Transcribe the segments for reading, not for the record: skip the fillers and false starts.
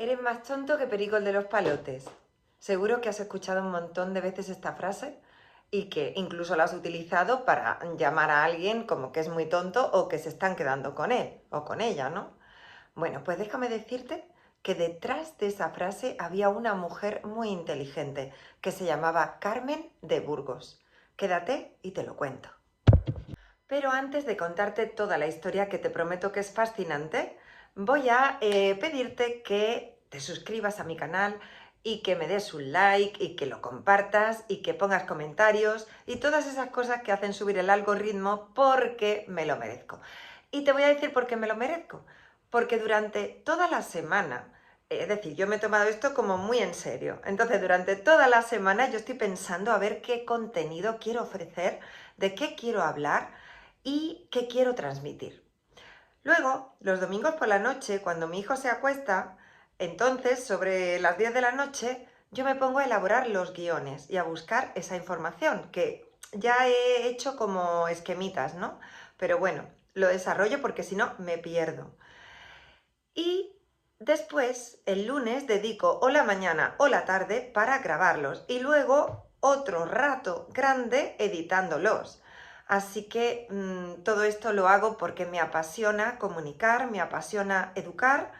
Eres más tonto que Perico el de los palotes. Seguro que has escuchado un montón de veces esta frase y que incluso la has utilizado para llamar a alguien como que es muy tonto o que se están quedando con él o con ella, ¿no? Bueno, pues déjame decirte que detrás de esa frase había una mujer muy inteligente que se llamaba Carmen de Burgos. Quédate y te lo cuento. Pero antes de contarte toda la historia, que te prometo que es fascinante, voy a pedirte que te suscribas a mi canal y que me des un like y que lo compartas y que pongas comentarios y todas esas cosas que hacen subir el algoritmo, porque me lo merezco. Y te voy a decir por qué me lo merezco. Porque durante toda la semana, es decir, yo me he tomado esto como muy en serio. Entonces, durante toda la semana yo estoy pensando a ver qué contenido quiero ofrecer, de qué quiero hablar y qué quiero transmitir. Luego, los domingos por la noche, cuando mi hijo se acuesta, entonces, sobre las 10 de la noche, yo me pongo a elaborar los guiones y a buscar esa información, que ya he hecho como esquemitas, ¿no? Pero bueno, lo desarrollo porque si no me pierdo. Y después, el lunes, dedico o la mañana o la tarde para grabarlos y luego otro rato grande editándolos. Así que todo esto lo hago porque me apasiona comunicar, me apasiona educar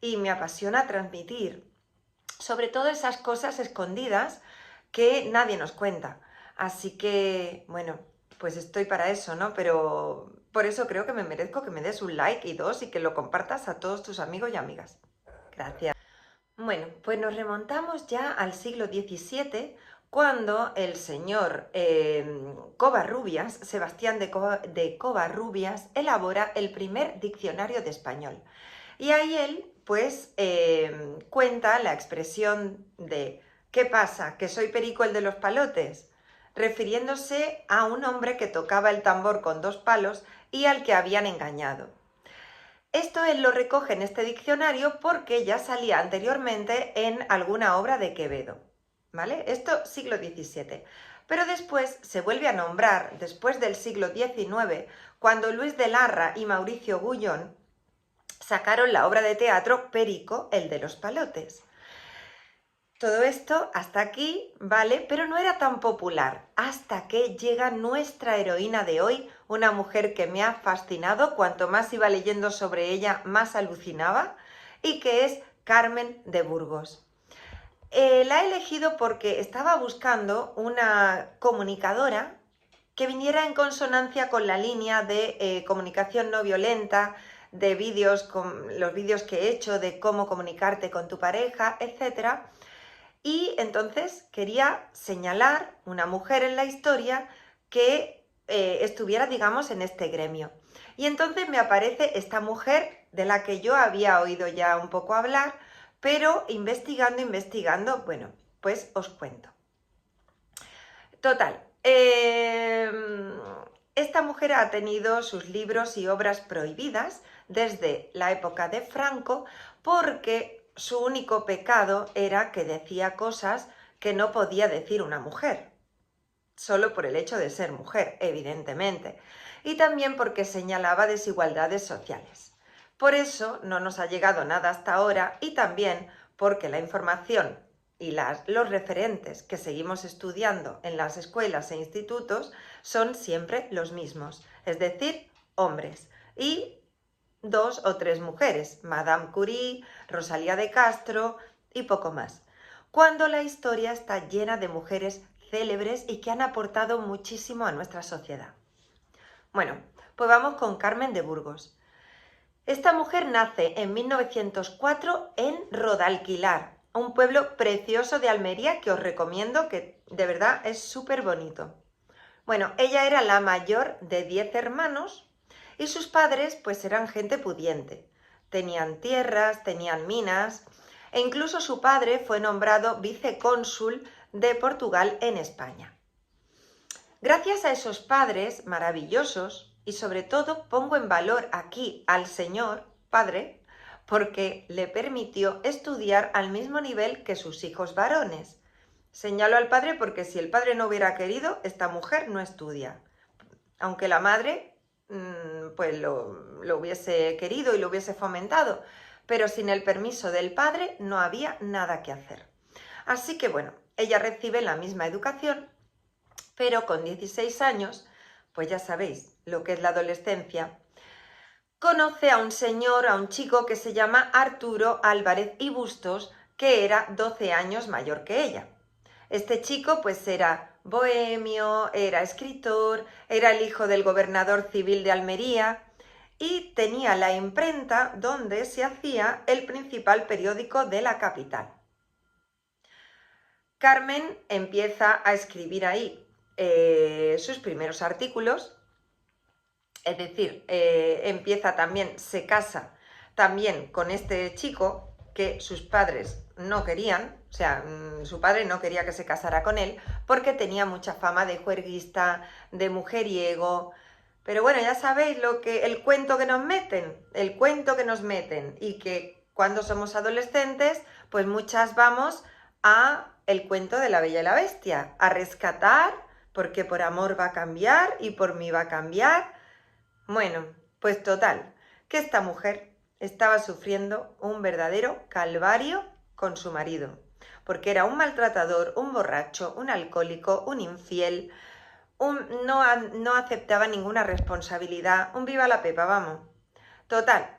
y me apasiona transmitir. Sobre todo esas cosas escondidas que nadie nos cuenta. Así que, bueno, pues estoy para eso, ¿no? Pero por eso creo que me merezco que me des un like y dos y que lo compartas a todos tus amigos y amigas. Gracias. Bueno, pues nos remontamos ya al siglo XVII, cuando el señor Covarrubias, Sebastián de Covarrubias, elabora el primer diccionario de español. Y ahí él, pues, cuenta la expresión de ¿qué pasa? ¿Que soy Perico el de los palotes? Refiriéndose a un hombre que tocaba el tambor con dos palos y al que habían engañado. Esto él lo recoge en este diccionario porque ya salía anteriormente en alguna obra de Quevedo, ¿vale? Esto siglo XVII. Pero después se vuelve a nombrar, después del siglo XIX, cuando Luis de Larra y Mauricio Gullón sacaron la obra de teatro Perico, el de los palotes. Todo esto hasta aquí, ¿vale? Pero no era tan popular hasta que llega nuestra heroína de hoy, una mujer que me ha fascinado, cuanto más iba leyendo sobre ella, más alucinaba, y que es Carmen de Burgos. La he elegido porque estaba buscando una comunicadora que viniera en consonancia con la línea de comunicación no violenta, de vídeos, los vídeos que he hecho de cómo comunicarte con tu pareja, etc. Y entonces quería señalar una mujer en la historia que estuviera, digamos, en este gremio. Y entonces me aparece esta mujer de la que yo había oído ya un poco hablar, pero investigando, bueno, pues os cuento. Total, esta mujer ha tenido sus libros y obras prohibidas desde la época de Franco porque su único pecado era que decía cosas que no podía decir una mujer, solo por el hecho de ser mujer, evidentemente, y también porque señalaba desigualdades sociales. Por eso no nos ha llegado nada hasta ahora y también porque la información y los referentes que seguimos estudiando en las escuelas e institutos son siempre los mismos, es decir, hombres y dos o tres mujeres, Madame Curie, Rosalía de Castro y poco más, cuando la historia está llena de mujeres célebres y que han aportado muchísimo a nuestra sociedad. Bueno, pues vamos con Carmen de Burgos. Esta mujer nace en 1904 en Rodalquilar, un pueblo precioso de Almería que os recomiendo, que de verdad es súper bonito. Bueno, ella era la mayor de 10 hermanos y sus padres pues eran gente pudiente. Tenían tierras, tenían minas e incluso su padre fue nombrado vicecónsul de Portugal en España. Gracias a esos padres maravillosos, y sobre todo pongo en valor aquí al señor padre, porque le permitió estudiar al mismo nivel que sus hijos varones. Señalo al padre porque si el padre no hubiera querido, esta mujer no estudia. Aunque la madre pues lo hubiese querido y lo hubiese fomentado. pero sin el permiso del padre no había nada que hacer. Así que bueno, ella recibe la misma educación, pero con 16 años, pues ya sabéis lo que es la adolescencia, conoce a un señor, a un chico que se llama Arturo Álvarez y Bustos, que era 12 años mayor que ella. Este chico pues era bohemio, era escritor, era el hijo del gobernador civil de Almería y tenía la imprenta donde se hacía el principal periódico de la capital. Carmen empieza a escribir ahí sus primeros artículos, es decir, empieza también, se casa también con este chico que sus padres no querían, o sea, su padre no quería que se casara con él porque tenía mucha fama de juerguista, de mujeriego. Pero bueno, ya sabéis el cuento que nos meten, y que cuando somos adolescentes, pues muchas vamos a el cuento de la Bella y la Bestia, a rescatar, porque por amor va a cambiar y por mí va a cambiar. Bueno, pues total, que esta mujer estaba sufriendo un verdadero calvario con su marido, porque era un maltratador, un borracho, un alcohólico, un infiel, no aceptaba ninguna responsabilidad, un viva la pepa, vamos. Total,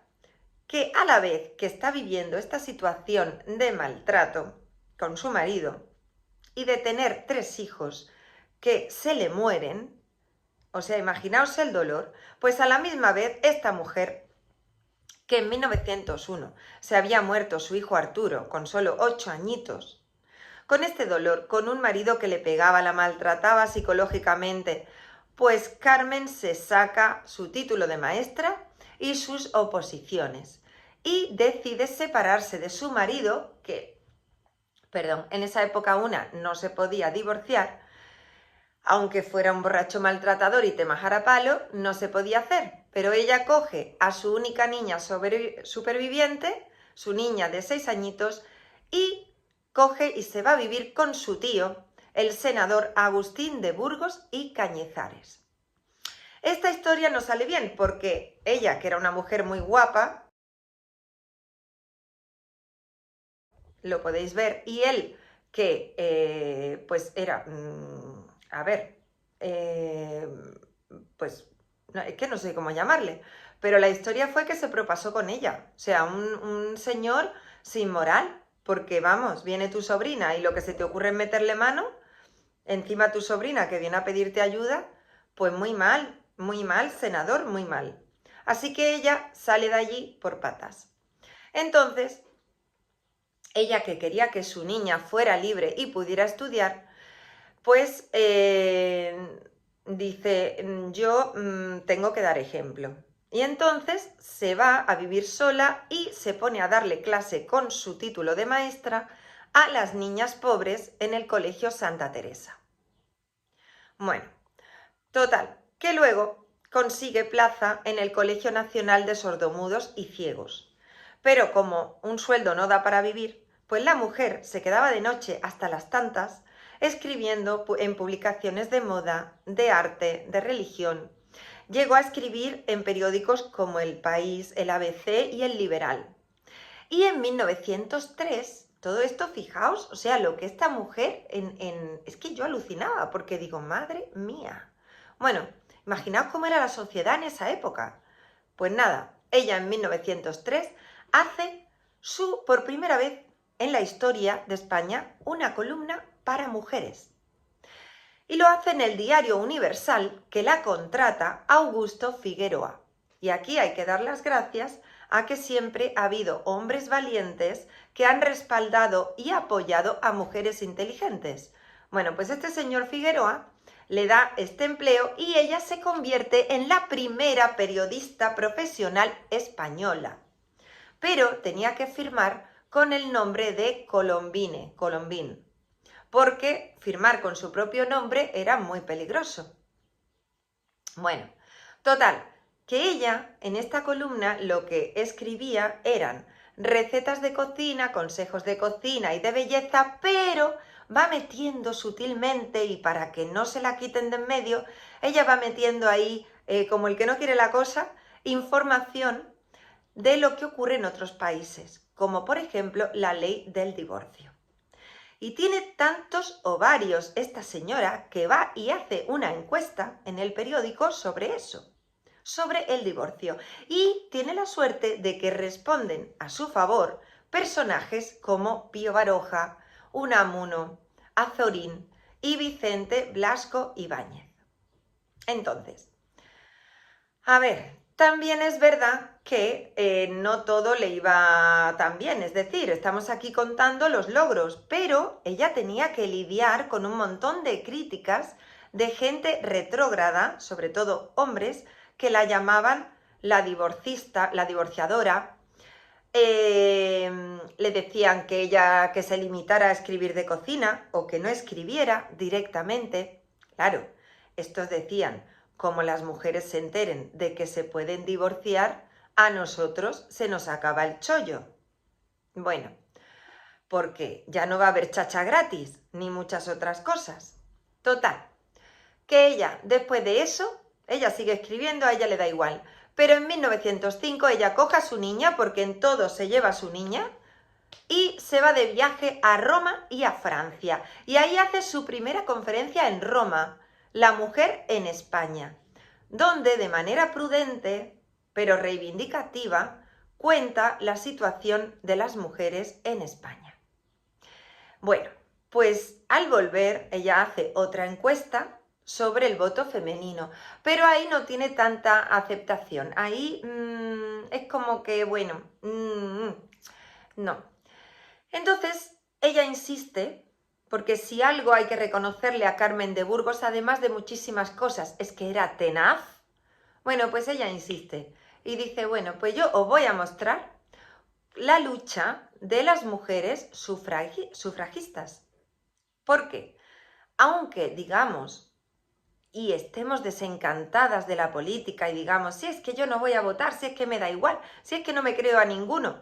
que a la vez que está viviendo esta situación de maltrato con su marido y de tener 3 hijos que se le mueren, o sea, imaginaos el dolor, pues a la misma vez esta mujer, que en 1901 se había muerto su hijo Arturo con solo 8 añitos, con este dolor, con un marido que le pegaba, la maltrataba psicológicamente, pues Carmen se saca su título de maestra y sus oposiciones y decide separarse de su marido, en esa época no se podía divorciar, aunque fuera un borracho maltratador y te majara palo, no se podía hacer. Pero ella coge a su única niña superviviente, su niña de 6 añitos, y coge y se va a vivir con su tío, el senador Agustín de Burgos y Cañizares. Esta historia no sale bien porque ella, que era una mujer muy guapa, lo podéis ver, y él, que pues era... pues es que no sé cómo llamarle, pero la historia fue que se propasó con ella, o sea, un señor sin moral, porque vamos, viene tu sobrina y lo que se te ocurre es meterle mano, encima tu sobrina que viene a pedirte ayuda, pues muy mal, senador, muy mal. Así que ella sale de allí por patas. Entonces, ella que quería que su niña fuera libre y pudiera estudiar, pues dice, yo tengo que dar ejemplo. Y entonces se va a vivir sola y se pone a darle clase con su título de maestra a las niñas pobres en el Colegio Santa Teresa. Bueno, total, que luego consigue plaza en el Colegio Nacional de Sordomudos y Ciegos. Pero como un sueldo no da para vivir, pues la mujer se quedaba de noche hasta las tantas escribiendo en publicaciones de moda, de arte, de religión. Llegó a escribir en periódicos como El País, el ABC y El Liberal. Y en 1903, todo esto, fijaos, o sea, lo que esta mujer, es que yo alucinaba, porque digo, madre mía. Bueno, imaginaos cómo era la sociedad en esa época. Pues nada, ella en 1903 hace por primera vez en la historia de España, una columna para mujeres. Y lo hace en el Diario Universal, que la contrata Augusto Figueroa. Y aquí hay que dar las gracias a que siempre ha habido hombres valientes que han respaldado y apoyado a mujeres inteligentes. Bueno, pues este señor Figueroa le da este empleo y ella se convierte en la primera periodista profesional española. Pero tenía que firmar con el nombre de Colombín, porque firmar con su propio nombre era muy peligroso. Bueno, total, que ella en esta columna lo que escribía eran recetas de cocina, consejos de cocina y de belleza, pero va metiendo sutilmente, y para que no se la quiten de en medio, ella va metiendo ahí, como el que no quiere la cosa, información de lo que ocurre en otros países, como por ejemplo la ley del divorcio. Y tiene tantos ovarios esta señora que va y hace una encuesta en el periódico sobre eso, sobre el divorcio. Y tiene la suerte de que responden a su favor personajes como Pío Baroja, Unamuno, Azorín y Vicente Blasco Ibáñez. Entonces, a ver, también es verdad que no todo le iba tan bien, es decir, estamos aquí contando los logros, pero ella tenía que lidiar con un montón de críticas de gente retrógrada, sobre todo hombres, que la llamaban la divorcista, la divorciadora. Le decían que ella que se limitara a escribir de cocina o que no escribiera directamente. Claro, estos decían, como las mujeres se enteren de que se pueden divorciar, a nosotros se nos acaba el chollo. Bueno, porque ya no va a haber chacha gratis, ni muchas otras cosas. Total, que ella, después de eso, ella sigue escribiendo, a ella le da igual. Pero en 1905 ella coge a su niña, porque en todo se lleva a su niña, y se va de viaje a Roma y a Francia. Y ahí hace su primera conferencia en Roma, La mujer en España, donde de manera prudente, pero reivindicativa, cuenta la situación de las mujeres en España. Bueno, pues al volver ella hace otra encuesta sobre el voto femenino, pero ahí no tiene tanta aceptación. Ahí es como que, bueno, no. Entonces, ella insiste, porque si algo hay que reconocerle a Carmen de Burgos, además de muchísimas cosas, es que era tenaz. Bueno, pues ella insiste y dice, bueno, pues yo os voy a mostrar la lucha de las mujeres sufragistas. ¿Por qué? Aunque digamos y estemos desencantadas de la política y digamos, si es que yo no voy a votar, si es que me da igual, si es que no me creo a ninguno,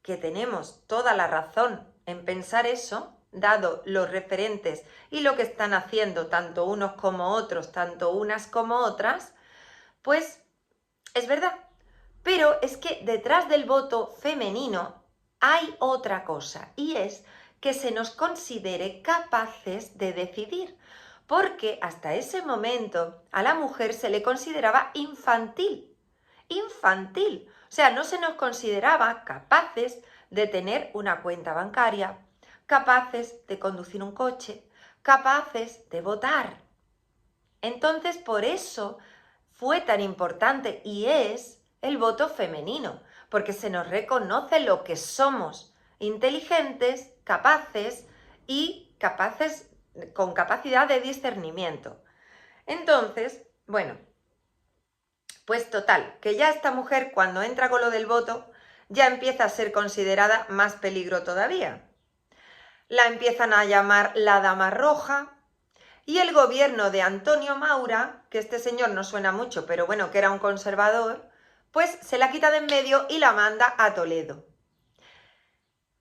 que tenemos toda la razón en pensar eso, dado los referentes y lo que están haciendo tanto unos como otros, tanto unas como otras, pues es verdad. Pero es que detrás del voto femenino hay otra cosa, y es que se nos considere capaces de decidir, porque hasta ese momento a la mujer se le consideraba infantil. Infantil. O sea, no se nos consideraba capaces de tener una cuenta bancaria, capaces de conducir un coche, capaces de votar. Entonces, por eso fue tan importante y es el voto femenino, porque se nos reconoce lo que somos, inteligentes, capaces y capaces con capacidad de discernimiento. Entonces, bueno, pues total, que ya esta mujer cuando entra con lo del voto ya empieza a ser considerada más peligro todavía. La empiezan a llamar la Dama Roja y el gobierno de Antonio Maura, que este señor no suena mucho, pero bueno, que era un conservador, pues se la quita de en medio y la manda a Toledo.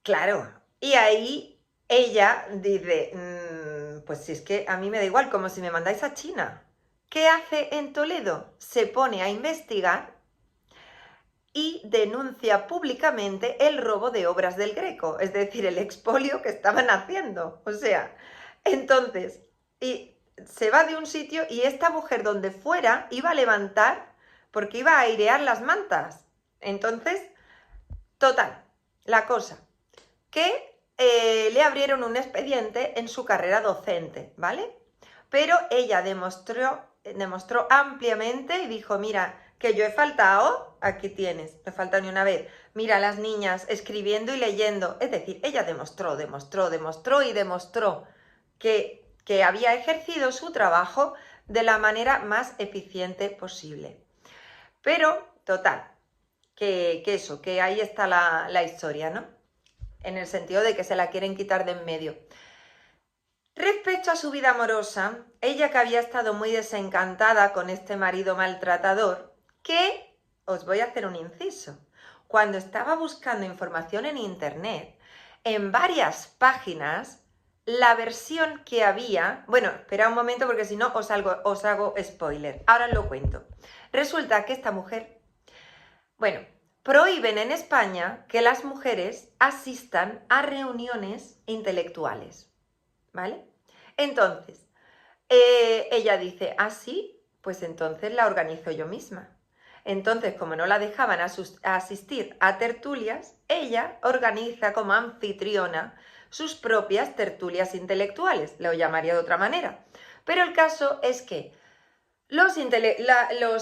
Claro, y ahí ella dice, pues si es que a mí me da igual, como si me mandáis a China. ¿Qué hace en Toledo? Se pone a investigar y denuncia públicamente el robo de obras del Greco, es decir, el expolio que estaban haciendo. O sea, entonces, y se va de un sitio y esta mujer donde fuera iba a levantar porque iba a airear las mantas. Entonces, total, la cosa, que le abrieron un expediente en su carrera docente, ¿vale? Pero ella demostró ampliamente y dijo, mira, que yo he faltado, aquí tienes, no he faltado ni una vez. Mira, las niñas escribiendo y leyendo. Es decir, ella demostró que había ejercido su trabajo de la manera más eficiente posible. Pero, total, que eso, que ahí está la historia, ¿no? En el sentido de que se la quieren quitar de en medio. Respecto a su vida amorosa, ella que había estado muy desencantada con este marido maltratador, que, os voy a hacer un inciso, cuando estaba buscando información en internet, en varias páginas, la versión que había, bueno, espera un momento porque si no os hago spoiler, ahora lo cuento. Resulta que esta mujer, bueno, prohíben en España que las mujeres asistan a reuniones intelectuales, ¿vale? Entonces, ella dice, ¿ah, sí? Pues entonces la organizo yo misma. Entonces, como no la dejaban asistir a tertulias, ella organiza como anfitriona sus propias tertulias intelectuales, lo llamaría de otra manera. Pero el caso es que los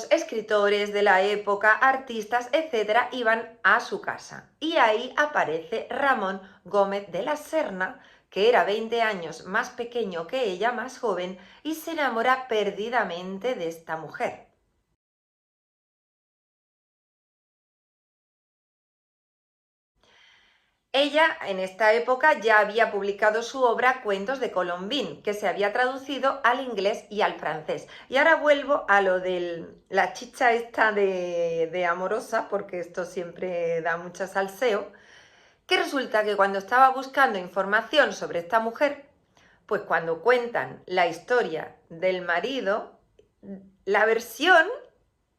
escritores de la época, artistas, etcétera, iban a su casa. Y ahí aparece Ramón Gómez de la Serna, que era 20 años más pequeño que ella, más joven, y se enamora perdidamente de esta mujer. Ella en esta época ya había publicado su obra Cuentos de Colombín, que se había traducido al inglés y al francés. Y ahora vuelvo a lo de la chicha esta de Amorosa, porque esto siempre da mucho salseo, que resulta que cuando estaba buscando información sobre esta mujer, pues cuando cuentan la historia del marido, la versión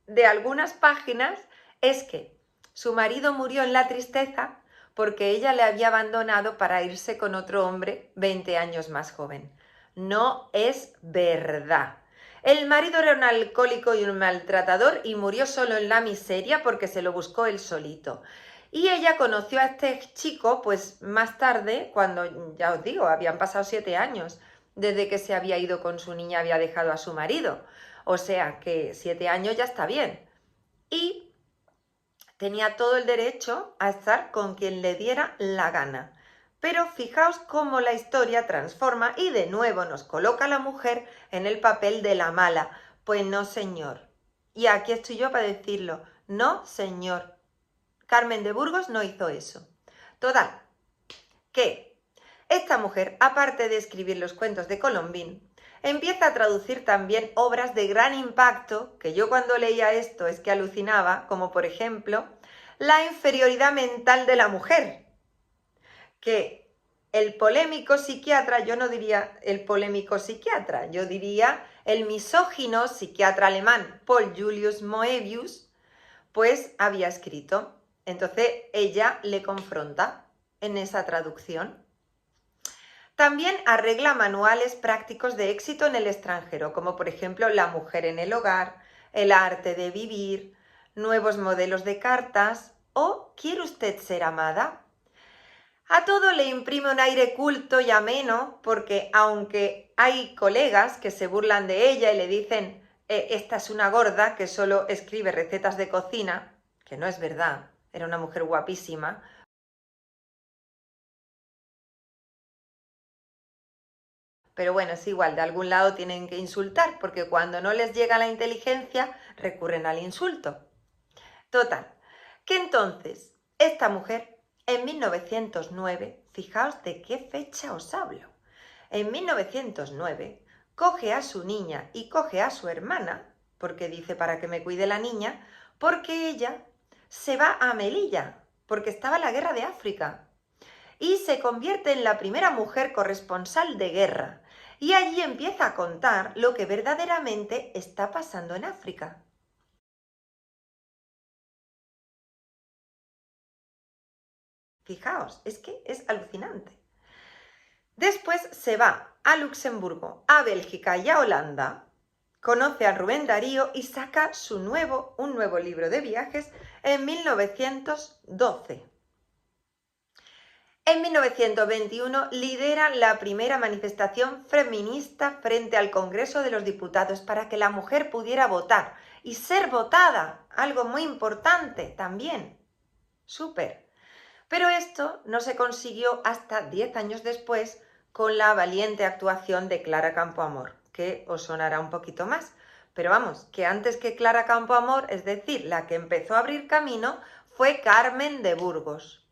de algunas páginas es que su marido murió en la tristeza porque ella le había abandonado para irse con otro hombre 20 años más joven. No es verdad. El marido era un alcohólico y un maltratador y murió solo en la miseria porque se lo buscó él solito. Y ella conoció a este chico pues más tarde, cuando, ya os digo, habían pasado 7 años desde que se había ido con su niña, había dejado a su marido. O sea que 7 años ya está bien. Y tenía todo el derecho a estar con quien le diera la gana. Pero fijaos cómo la historia transforma y de nuevo nos coloca a la mujer en el papel de la mala. Pues no, señor. Y aquí estoy yo para decirlo. No, señor. Carmen de Burgos no hizo eso. Total, que esta mujer, aparte de escribir los cuentos de Colombín, empieza a traducir también obras de gran impacto, que yo cuando leía esto es que alucinaba, como por ejemplo, La inferioridad mental de la mujer, que el polémico psiquiatra, yo no diría el polémico psiquiatra, yo diría el misógino psiquiatra alemán Paul Julius Moebius, pues había escrito. Entonces ella le confronta en esa traducción. También arregla manuales prácticos de éxito en el extranjero, como por ejemplo La mujer en el hogar, El arte de vivir, Nuevos modelos de cartas o ¿Quiere usted ser amada? A todo le imprime un aire culto y ameno, porque aunque hay colegas que se burlan de ella y le dicen esta es una gorda que solo escribe recetas de cocina, que no es verdad, era una mujer guapísima. Pero bueno, es igual, de algún lado tienen que insultar, porque cuando no les llega la inteligencia, recurren al insulto. Total, que entonces, esta mujer, en 1909, fijaos de qué fecha os hablo, en 1909, coge a su niña y coge a su hermana, porque dice para que me cuide la niña, porque ella se va a Melilla, porque estaba la guerra de África, y se convierte en la primera mujer corresponsal de guerra. Y allí empieza a contar lo que verdaderamente está pasando en África. Fijaos, es que es alucinante. Después se va a Luxemburgo, a Bélgica y a Holanda, conoce a Rubén Darío y saca un nuevo libro de viajes en 1912. En 1921 lidera la primera manifestación feminista frente al Congreso de los Diputados para que la mujer pudiera votar y ser votada, algo muy importante también. Súper. Pero esto no se consiguió hasta 10 años después con la valiente actuación de Clara Campoamor, que os sonará un poquito más. Pero vamos, que antes que Clara Campoamor, es decir, la que empezó a abrir camino, fue Carmen de Burgos.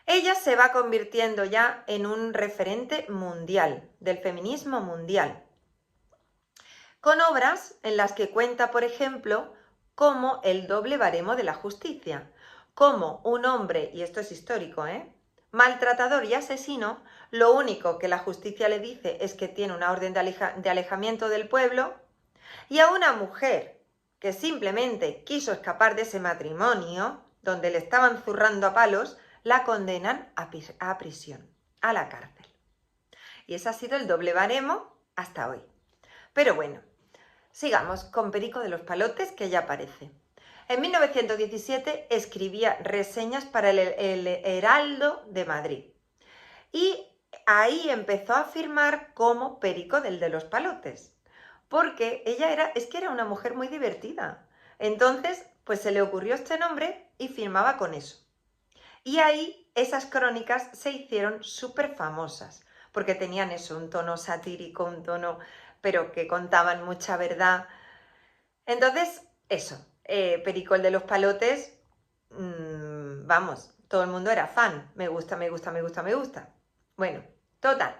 Ella se va convirtiendo ya en un referente mundial, del feminismo mundial, con obras en las que cuenta, por ejemplo, como el doble baremo de la justicia, como un hombre, y esto es histórico, maltratador y asesino, lo único que la justicia le dice es que tiene una orden de alejamiento del pueblo, y a una mujer que simplemente quiso escapar de ese matrimonio, donde le estaban zurrando a palos, la condenan a prisión, a la cárcel. Y ese ha sido el doble baremo hasta hoy. Pero bueno, sigamos con Perico de los Palotes, que ya aparece. En 1917 escribía reseñas para el Heraldo de Madrid. Y ahí empezó a firmar como Perico del de los Palotes. Porque ella era una mujer muy divertida. Entonces, pues se le ocurrió este nombre y firmaba con eso. Y ahí esas crónicas se hicieron súper famosas, porque tenían eso, un tono satírico, un tono, pero que contaban mucha verdad. Entonces, eso, Perico el de los Palotes, vamos, todo el mundo era fan. Me gusta, me gusta, me gusta, me gusta. Bueno, total,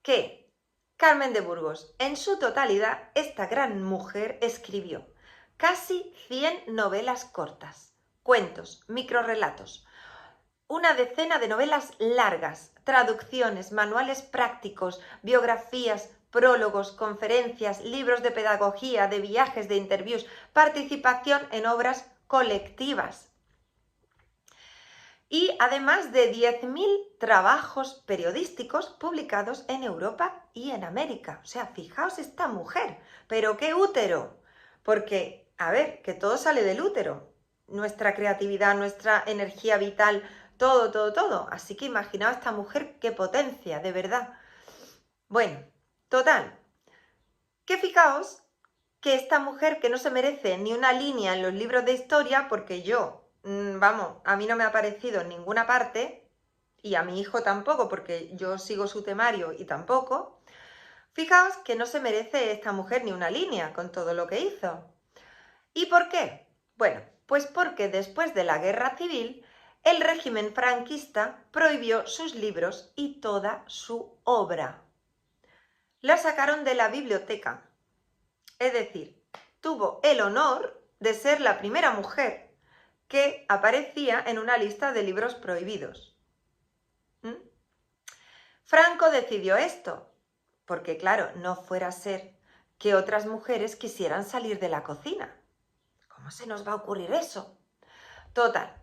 que Carmen de Burgos, en su totalidad, esta gran mujer escribió casi 100 novelas cortas, cuentos, microrrelatos, una decena de novelas largas, traducciones, manuales prácticos, biografías, prólogos, conferencias, libros de pedagogía, de viajes, de interviews, participación en obras colectivas. Y además de 10.000 trabajos periodísticos publicados en Europa y en América. O sea, fijaos esta mujer, pero qué útero. Porque, a ver, que todo sale del útero. Nuestra creatividad, nuestra energía vital, todo, todo, todo. Así que imaginaos esta mujer, qué potencia, de verdad. Bueno, total. Que fijaos que esta mujer que no se merece ni una línea en los libros de historia, porque vamos, a mí no me ha aparecido en ninguna parte, y a mi hijo tampoco, porque yo sigo su temario y tampoco. Fijaos que no se merece esta mujer ni una línea con todo lo que hizo. ¿Y por qué? Bueno, pues porque después de la Guerra Civil, el régimen franquista prohibió sus libros y toda su obra. La sacaron de la biblioteca. Es decir, tuvo el honor de ser la primera mujer que aparecía en una lista de libros prohibidos. Franco decidió esto, porque claro, no fuera a ser que otras mujeres quisieran salir de la cocina. ¿Cómo se nos va a ocurrir eso? Total,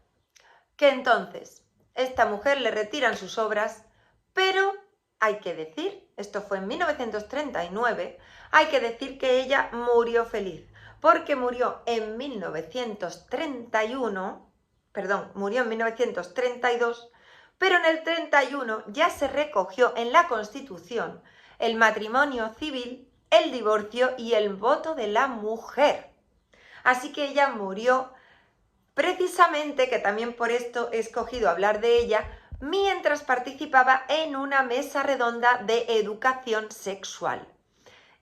que entonces esta mujer le retiran sus obras, pero hay que decir, esto fue en 1939, hay que decir que ella murió feliz, porque murió en 1932, pero en el 31 ya se recogió en la Constitución el matrimonio civil, el divorcio y el voto de la mujer. Así que ella murió precisamente, que también por esto he escogido hablar de ella, mientras participaba en una mesa redonda de educación sexual.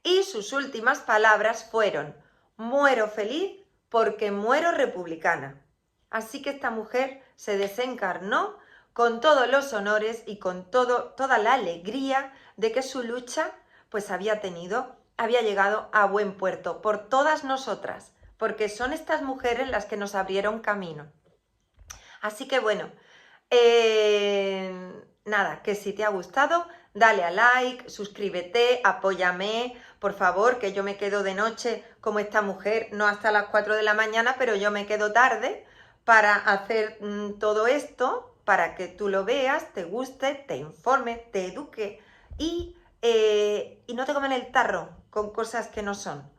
Y sus últimas palabras fueron: muero feliz porque muero republicana. Así que esta mujer se desencarnó con todos los honores y con toda la alegría de que su lucha pues había llegado a buen puerto por todas nosotras, porque son estas mujeres las que nos abrieron camino. Así que bueno, nada, que si te ha gustado, dale a like, suscríbete, apóyame, por favor, que yo me quedo de noche como esta mujer, no hasta las 4 de la mañana, pero yo me quedo tarde para hacer todo esto, para que tú lo veas, te guste, te informe, te eduque y no te comen el tarro con cosas que no son,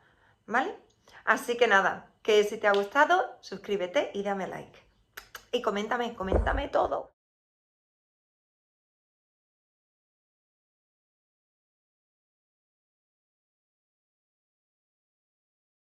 ¿vale? Así que nada, que si te ha gustado, suscríbete y dame like. Y coméntame todo.